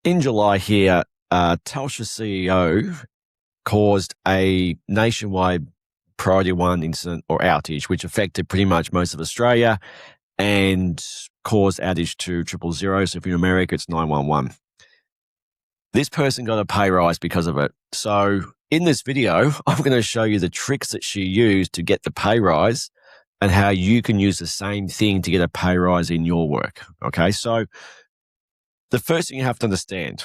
in July here, Telstra CEO caused a nationwide priority one incident or outage, which affected pretty much most of Australia and caused outage to 000. So if you're in America, it's 911. This person got a pay rise because of it. So in this video, I'm going to show you the tricks that she used to get the pay rise and how you can use the same thing to get a pay rise in your work. Okay, so the first thing you have to understand,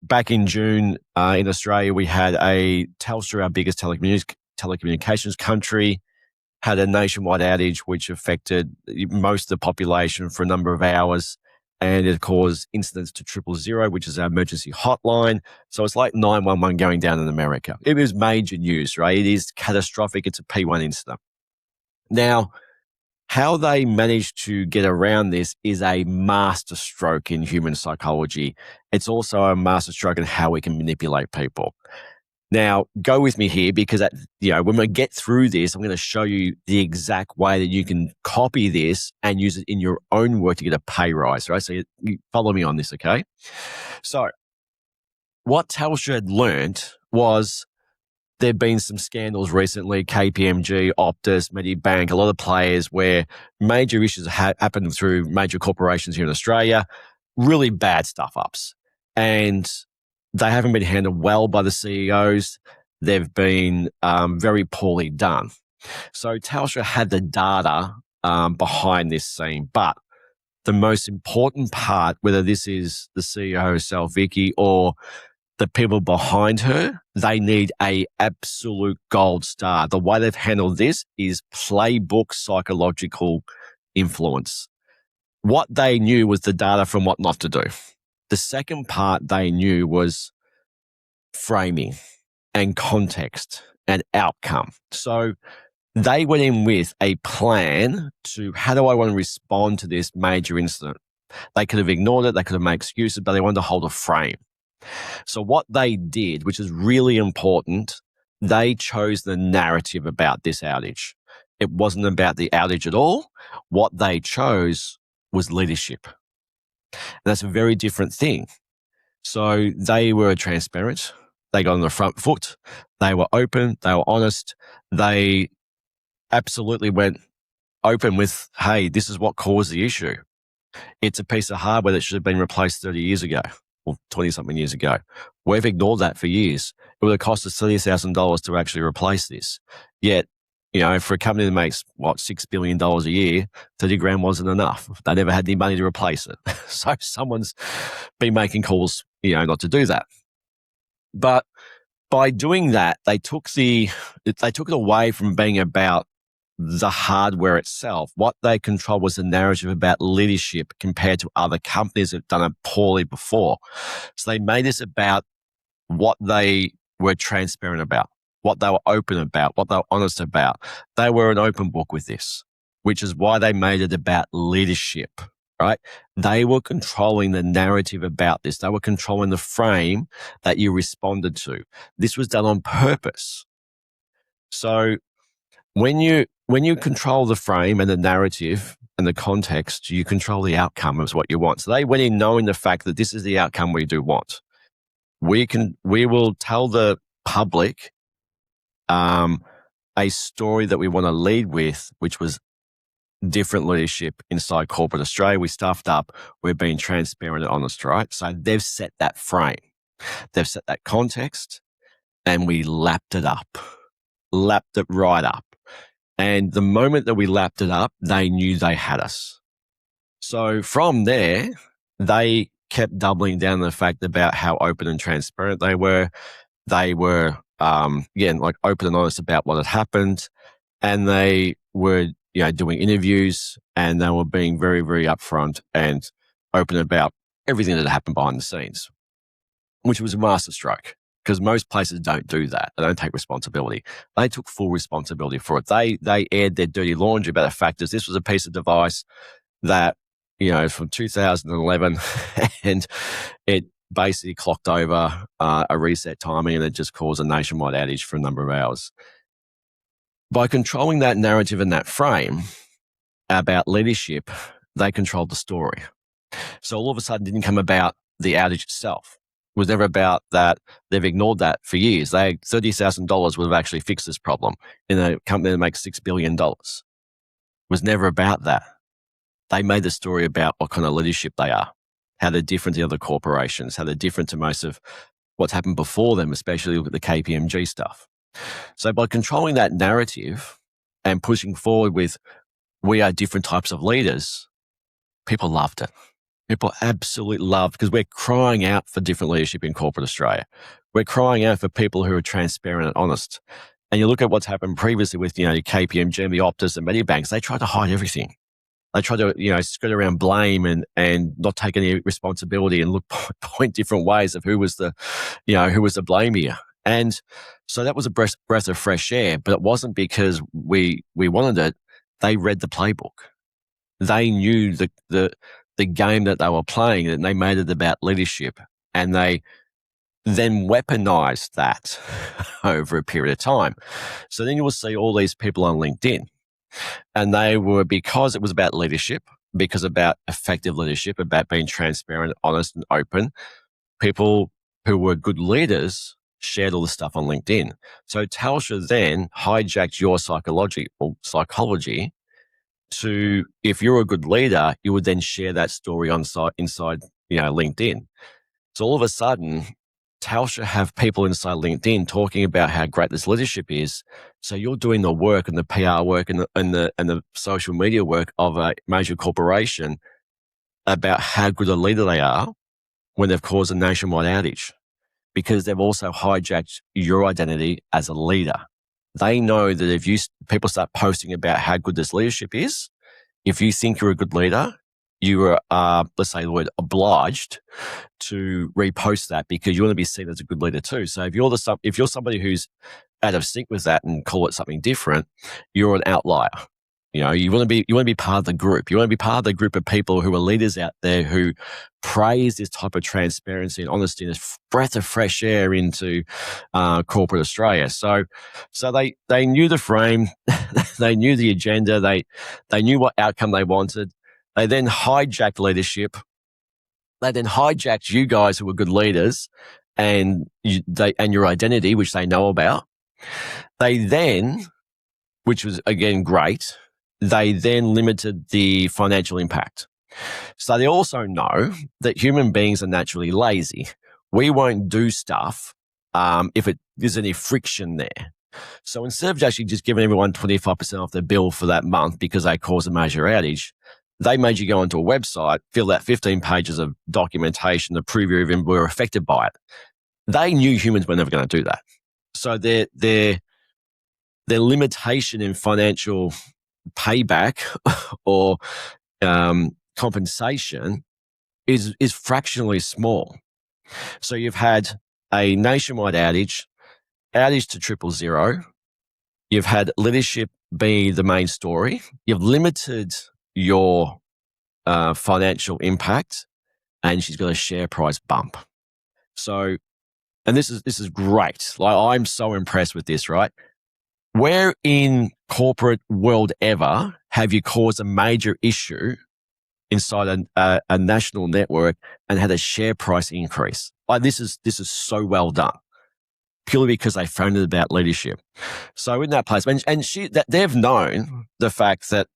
back in June in Australia, we had a Telstra, our biggest telecommunications country, had a nationwide outage which affected most of the population for a number of hours, and it caused incidents to 000, which is our emergency hotline. So it's like 911 going down in America. It was major news, right? It is catastrophic. It's a P1 incident. Now, how they managed to get around this is a master stroke in human psychology. It's also a master stroke in how we can manipulate people. Now, go with me here because when we get through this, I'm going to show you the exact way that you can copy this and use it in your own work to get a pay rise, right? So you follow me on this, okay? So what Telstra had learned was there've been some scandals recently, KPMG, Optus, Medibank, a lot of players where major issues happened through major corporations here in Australia, really bad stuff-ups. And they haven't been handled well by the CEOs. They've been very poorly done. So Telstra had the data behind this scene. But the most important part, whether this is the CEO herself, Vicky, or the people behind her, they need a absolute gold star. The way they've handled this is playbook psychological influence. What they knew was the data from what not to do. The second part they knew was framing and context and outcome. So they went in with a plan to how do I want to respond to this major incident? They could have ignored it. They could have made excuses, but they wanted to hold a frame. So what they did, which is really important, they chose the narrative about this outage. It wasn't about the outage at all. What they chose was leadership. And that's a very different thing. So they were transparent. They got on the front foot. They were open. They were honest. They absolutely went open with, hey, this is what caused the issue. It's a piece of hardware that should have been replaced 30 years ago or 20-something years ago. We've ignored that for years. It would have cost us $30,000 to actually replace this. Yet, for a company that makes, $6 billion a year, 30 grand wasn't enough. They never had any money to replace it. So someone's been making calls, not to do that. But by doing that, they took it away from being about the hardware itself. What they controlled was the narrative about leadership compared to other companies that have done it poorly before. So they made this about what they were transparent about, what they were open about, what they were honest about. They were an open book with this, which is why they made it about leadership, right? They were controlling the narrative about this. They were controlling the frame that you responded to. This was done on purpose. So when you control the frame and the narrative and the context, you control the outcome of what you want. So they went in knowing the fact that this is the outcome we do want. We will tell the public a story that we want to lead with, which was different leadership inside corporate Australia. We stuffed up. We're being transparent and honest, right? So they've set that frame. They've set that context and we lapped it right up. And the moment that we lapped it up, they knew they had us. So from there, they kept doubling down on the fact about how open and transparent they were. They were, again, like open and honest about what had happened. And they were, doing interviews and they were being very, very upfront and open about everything that had happened behind the scenes, which was a master stroke. Because most places don't do that. They don't take responsibility. They took full responsibility for it. They aired their dirty laundry about the fact that this was a piece of device that, from 2011 and it basically clocked over a reset timing and it just caused a nationwide outage for a number of hours. By controlling that narrative and that frame about leadership, they controlled the story. So all of a sudden it didn't come about the outage itself. It was never about that. They've ignored that for years. $30,000 would have actually fixed this problem in a company that makes $6 billion. It was never about that. They made the story about what kind of leadership they are, how they're different to other corporations, how they're different to most of what's happened before them, especially with the KPMG stuff. So by controlling that narrative and pushing forward with, we are different types of leaders, people loved it. People absolutely loved, because we're crying out for different leadership in corporate Australia. We're crying out for people who are transparent and honest. And you look at what's happened previously with, KPMG, the Optus and Medibanks, they tried to hide everything. They try to, skirt around blame and not take any responsibility and point different ways of who was the blame here. And so that was a breath of fresh air, but it wasn't because we wanted it. They read the playbook. They knew the game that they were playing, and they made it about leadership, and they then weaponized that over a period of time. So then you will see all these people on LinkedIn. And they were, because it was about leadership, because about effective leadership, about being transparent, honest, and open, people who were good leaders shared all the stuff on LinkedIn. So Telstra then hijacked your psychology to, if you're a good leader, you would then share that story inside LinkedIn. So all of a sudden, Telstra have people inside LinkedIn talking about how great this leadership is. So you're doing the work and the PR work and the social media work of a major corporation about how good a leader they are when they've caused a nationwide outage, because they've also hijacked your identity as a leader. They know that if people start posting about how good this leadership is, if you think you're a good leader, you are, let's say the word, obliged to repost that, because you want to be seen as a good leader too. So if you're somebody who's out of sync with that and call it something different, you're an outlier. You want to be part of the group. You want to be part of the group of people who are leaders out there who praise this type of transparency and honesty and a breath of fresh air into corporate Australia. So they knew the frame, they knew the agenda, they knew what outcome they wanted. They then hijacked leadership. They then hijacked you guys who were good leaders and your identity, which they know about. They then, which was again great, they then limited the financial impact. So they also know that human beings are naturally lazy. We won't do stuff if there's any friction there. So instead of actually just giving everyone 25% off their bill for that month because they caused a major outage, they made you go onto a website, fill out 15 pages of documentation to prove you even were affected by it. They knew humans were never going to do that. So their limitation in financial payback or compensation is fractionally small. So you've had a nationwide outage to 000. You've had leadership be the main story. You've limited your financial impact, and she's got a share price bump. So, and this is great. Like, I'm so impressed with this, right? Where in corporate world ever have you caused a major issue inside a national network and had a share price increase? Like, this is so well done, purely because they framed it about leadership. So in that place, and they've known the fact that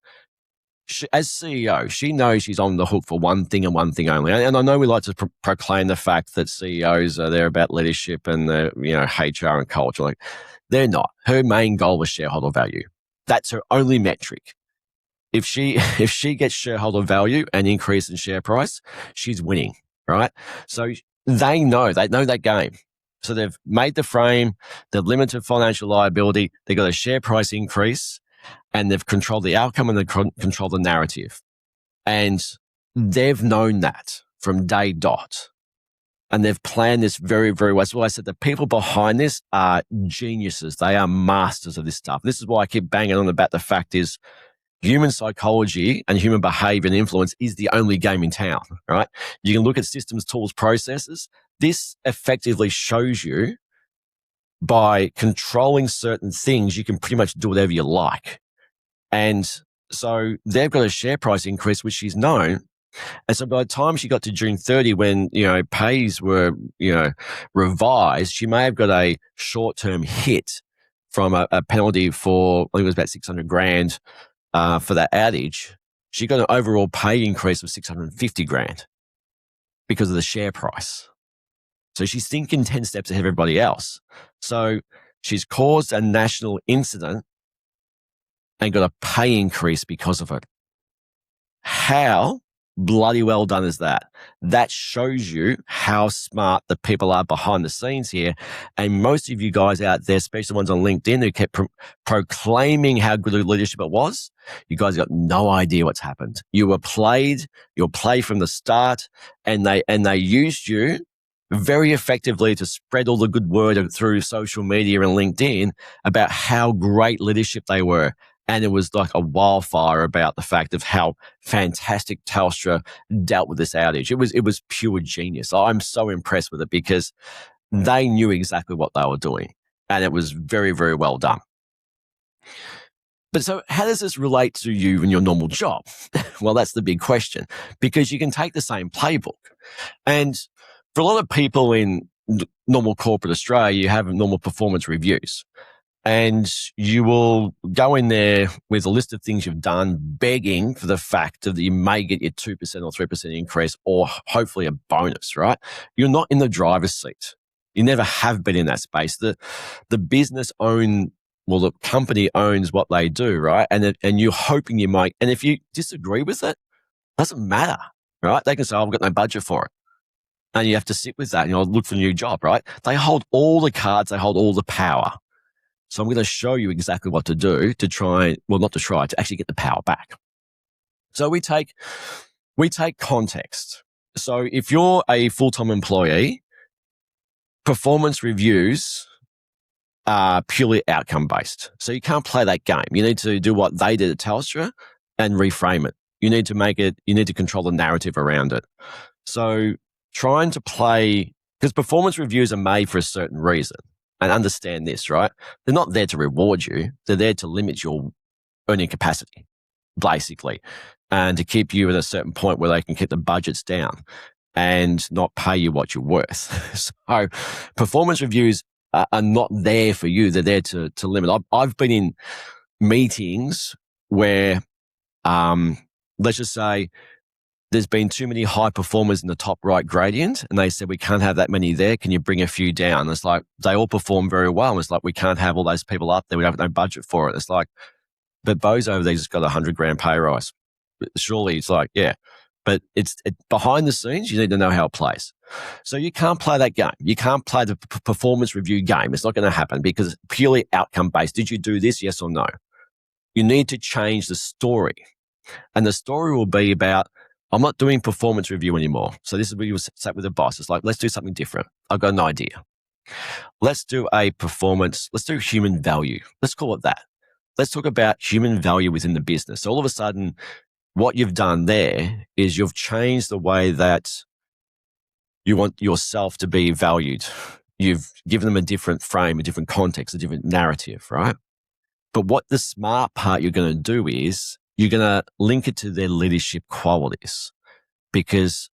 as CEO, she knows she's on the hook for one thing and one thing only. And I know we like to proclaim the fact that CEOs are there about leadership and the HR and culture. Like, they're not. Her main goal was shareholder value. That's her only metric. If she gets shareholder value and increase in share price, she's winning, right? So they know that game. So they've made the frame, they've limited financial liability, they've got a share price increase, and they've controlled the outcome and they've controlled the narrative. And they've known that from day dot. And they've planned this very, very well. So I said the people behind this are geniuses. They are masters of this stuff. This is why I keep banging on about the fact is human psychology and human behavior and influence is the only game in town, right? You can look at systems, tools, processes. This effectively shows you by controlling certain things, you can pretty much do whatever you like. And so they've got a share price increase, which is known. And so by the time she got to June 30, when, pays were, revised, she may have got a short-term hit from a penalty for, I think it was about 600 grand for that outage. She got an overall pay increase of 650 grand because of the share price. So she's thinking 10 steps ahead of everybody else. So she's caused a national incident and got a pay increase because of it. How bloody well done is that? That shows you how smart the people are behind the scenes here. And most of you guys out there, especially the ones on LinkedIn who kept proclaiming how good of leadership it was, you guys got no idea what's happened. You were played from the start, and they used you very effectively to spread all the good word through social media and LinkedIn about how great leadership they were. And it was like a wildfire about the fact of how fantastic Telstra dealt with this outage. It was pure genius. I'm so impressed with it because they knew exactly what they were doing, and it was very, very well done. But so how does this relate to you in your normal job? Well, that's the big question, because you can take the same playbook. And for a lot of people in normal corporate Australia, you have normal performance reviews. And you will go in there with a list of things you've done, begging for the fact that you may get your 2% or 3% increase, or hopefully a bonus, right? You're not in the driver's seat. You never have been in that space. The company owns what they do, right? And you're hoping you might, and if you disagree with it, doesn't matter, right? They can say, I've got no budget for it. And you have to sit with that and look for a new job, right? They hold all the cards, they hold all the power. So I'm going to show you exactly what to do to actually get the power back. So we take context. So if you're a full-time employee, performance reviews are purely outcome-based. So you can't play that game. You need to do what they did at Telstra and reframe it. You need to control the narrative around it. So trying to play, because performance reviews are made for a certain reason. And understand this, right? They're not there to reward you. They're there to limit your earning capacity, basically, and to keep you at a certain point where they can keep the budgets down and not pay you what you're worth. So performance reviews are not there for you. They're there to limit. I've been in meetings where, let's just say, there's been too many high performers in the top right gradient, and they said, we can't have that many there. Can you bring a few down? It's like, they all perform very well. And it's like, we can't have all those people up there. We have no budget for it. It's like, but Bo's over there just got 100 grand pay rise. Surely it's like, yeah, but it's behind the scenes. You need to know how it plays. So you can't play that game. You can't play the performance review game. It's not going to happen because it's purely outcome based. Did you do this? Yes or no? You need to change the story. And the story will be about, I'm not doing performance review anymore. So this is where you sat with the boss. It's like, let's do something different. I've got an idea. Let's do human value. Let's call it that. Let's talk about human value within the business. So all of a sudden, what you've done there is you've changed the way that you want yourself to be valued. You've given them a different frame, a different context, a different narrative, right? But what the smart part you're going to do is you're going to link it to their leadership qualities, because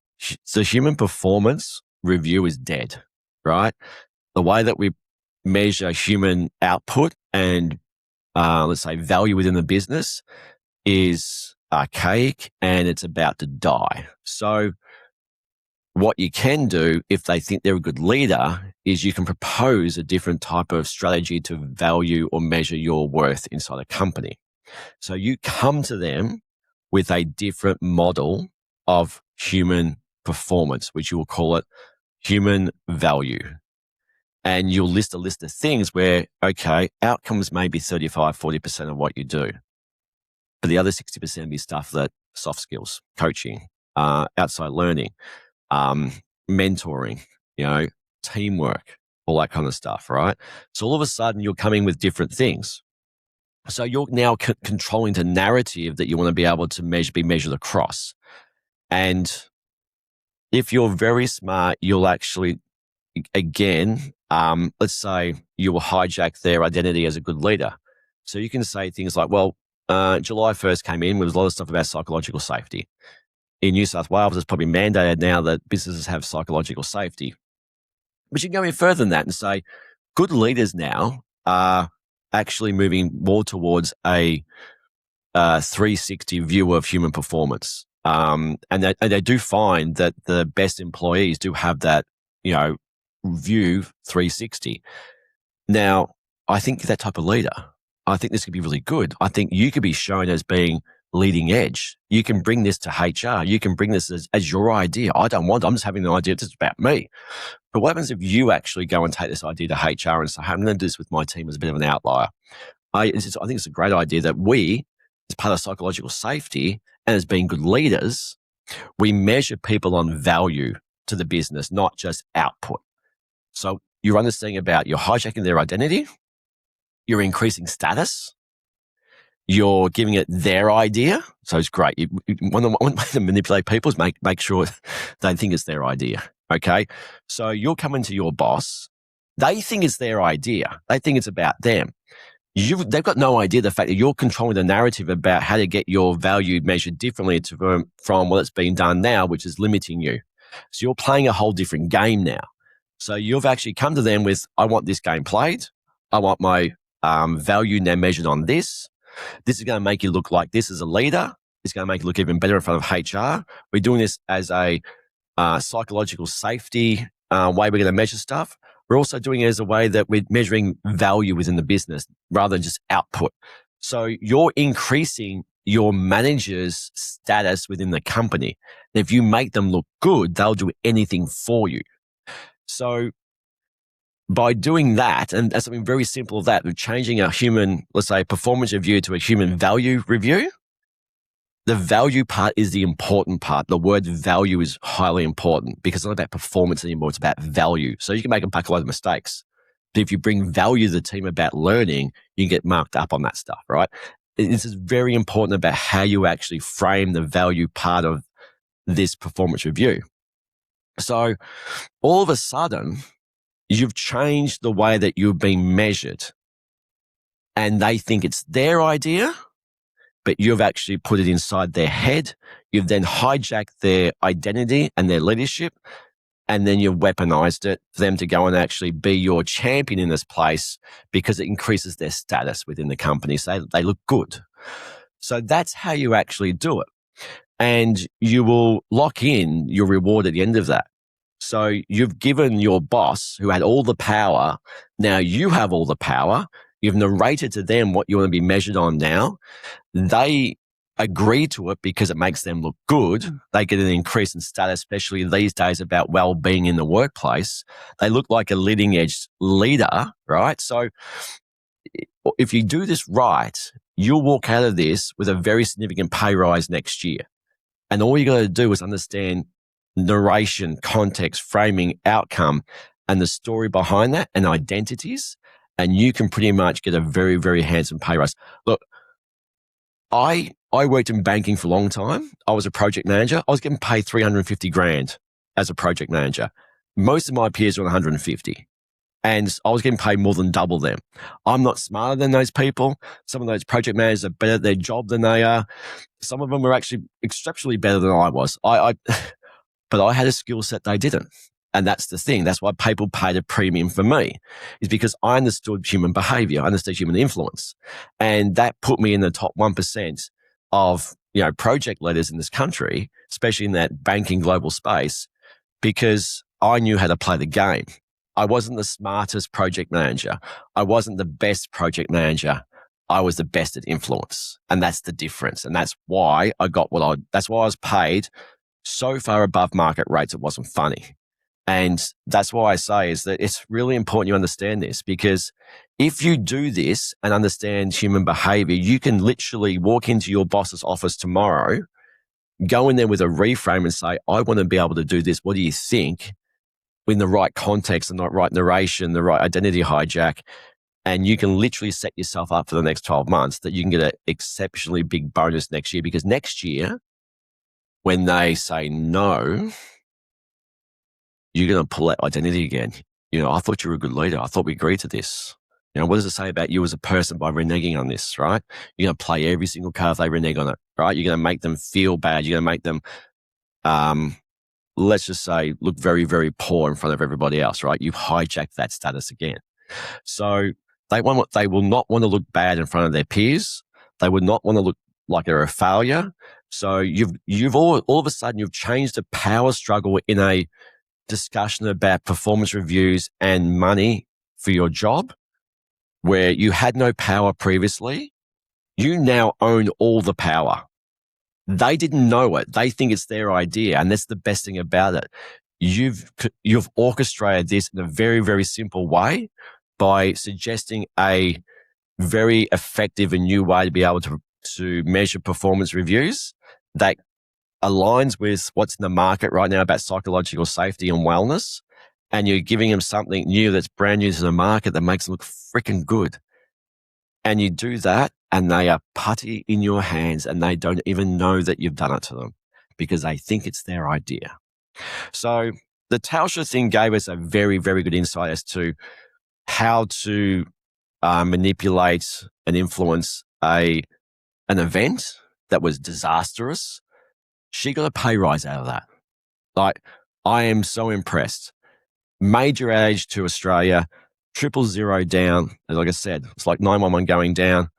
the human performance review is dead, right? The way that we measure human output and, let's say, value within the business is archaic and it's about to die. So what you can do if they think they're a good leader is you can propose a different type of strategy to value or measure your worth inside a company. So you come to them with a different model of human performance, which you will call it human value. And you'll list a list of things where, okay, outcomes may be 35, 40% of what you do. But the other 60% will be stuff that soft skills, coaching, outside learning, mentoring, teamwork, all that kind of stuff, right? So all of a sudden you're coming with different things. So you're now controlling the narrative that you want to be able to be measured across. And if you're very smart, you'll actually, again, let's say you will hijack their identity as a good leader. So you can say things like, well, July 1st came in with a lot of stuff about psychological safety. in New South Wales, it's probably mandated now that businesses have psychological safety. But you can go in further than that and say good leaders now are actually moving more towards a 360 view of human performance. And they do find that the best employees do have that, view 360. Now, I think that type of leader, I think this could be really good. I think you could be shown as being leading edge. You can bring this to HR. You can bring this as your idea. I'm just having an idea. It's about me. But what happens if you actually go and take this idea to HR and say, hey, I'm going to do this with my team as a bit of an outlier? I think it's a great idea that we, as part of psychological safety and as being good leaders, we measure people on value to the business, not just output. So you're understanding about you're hijacking their identity, you're increasing status, you're giving it their idea. So it's great. One way to manipulate people is make sure they think it's their idea. Okay. So you're coming to your boss. They think it's their idea. They think it's about them. They've got no idea the fact that you're controlling the narrative about how to get your value measured differently from what it's being done now, which is limiting you. So you're playing a whole different game now. So you've actually come to them with, I want this game played. I want my value now measured on this. This is going to make you look like this as a leader. It's going to make you look even better in front of HR. We're doing this as a psychological safety way we're going to measure stuff. We're also doing it as a way that we're measuring value within the business rather than just output. So you're increasing your manager's status within the company. And if you make them look good, they'll do anything for you. So by doing that, and that's something very simple, that we're changing our human, let's say, performance review to a human value review. The value part is the important part. The word value is highly important because it's not about performance anymore. It's about value. So you can make a lot of mistakes. But if you bring value to the team about learning, you can get marked up on that stuff, right? This is very important about how you actually frame the value part of this performance review. So all of a sudden, you've changed the way that you're being measured. And they think it's their idea, but you've actually put it inside their head. You've then hijacked their identity and their leadership, and then you've weaponized it for them to go and actually be your champion in this place because it increases their status within the company. So they look good. So that's how you actually do it. And you will lock in your reward at the end of that. So you've given your boss, who had all the power, now you have all the power. You've narrated to them what you want to be measured on now. They agree to it because it makes them look good. They get an increase in status, especially these days about well-being in the workplace. They look like a leading edge leader, right? So if you do this right, you'll walk out of this with a very significant pay rise next year. And all you got to do is understand narration, context, framing, outcome, and the story behind that and identities. And you can pretty much get a very, very handsome pay rise. Look, I worked in banking for a long time. I was a project manager. I was getting paid 350 grand as a project manager. Most of my peers were on 150. And I was getting paid more than double them. I'm not smarter than those people. Some of those project managers are better at their job than they are. Some of them are actually exceptionally better than I was. But I had a skill set they didn't. And that's the thing. That's why people paid a premium for me, is because I understood human behavior, I understood human influence. And that put me in the top 1% of, project leaders in this country, especially in that banking global space, because I knew how to play the game. I wasn't the smartest project manager. I wasn't the best project manager. I was the best at influence. And that's the difference. And that's why that's why I was paid so far above market rates. It wasn't funny. And that's why I say is that it's really important you understand this, because if you do this and understand human behavior, you can literally walk into your boss's office tomorrow, go in there with a reframe and say, I want to be able to do this. What do you think? In the right context, the right narration, the right identity hijack. And you can literally set yourself up for the next 12 months that you can get an exceptionally big bonus next year, because next year, when they say no, you're going to pull that identity again. I thought you were a good leader. I thought we agreed to this. What does it say about you as a person by reneging on this, right? You're going to play every single card if they renege on it, right? You're going to make them feel bad. You're going to make them let's just say, look very, very poor in front of everybody else, right? You've hijacked that status again. So they will not want to look bad in front of their peers. They would not want to look like they're a failure. So you've all of a sudden you've changed the power struggle in a discussion about performance reviews and money for your job, where you had no power previously. You now own all the power. They didn't know it. They think it's their idea. And that's the best thing about it. You've orchestrated this in a very, very simple way by suggesting a very effective and new way to be able to measure performance reviews that aligns with what's in the market right now about psychological safety and wellness. And you're giving them something new that's brand new to the market that makes them look freaking good. And you do that, and they are putty in your hands, and they don't even know that you've done it to them because they think it's their idea. So the Tauscher thing gave us a very, very good insight as to how to manipulate and influence an event that was disastrous. She got a pay rise out of that. Like, I am so impressed. Major outage to Australia, 000 down. Like I said, it's like 911 going down.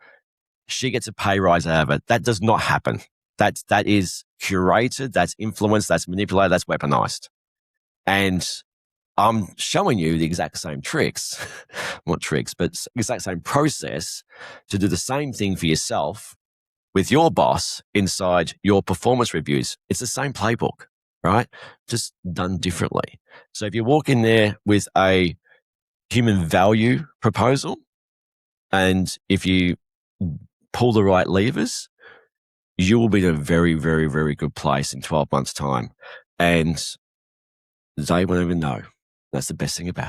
She gets a pay rise out of it. That does not happen. That is curated, that's influenced, that's manipulated, that's weaponized. And I'm showing you the exact same tricks, not tricks, but exact same process to do the same thing for yourself with your boss inside your performance reviews. It's the same playbook, right? Just done differently. So if you walk in there with a human value proposal, and if you pull the right levers, you will be in a very, very, very good place in 12 months' time. And they won't even know. That's the best thing about it.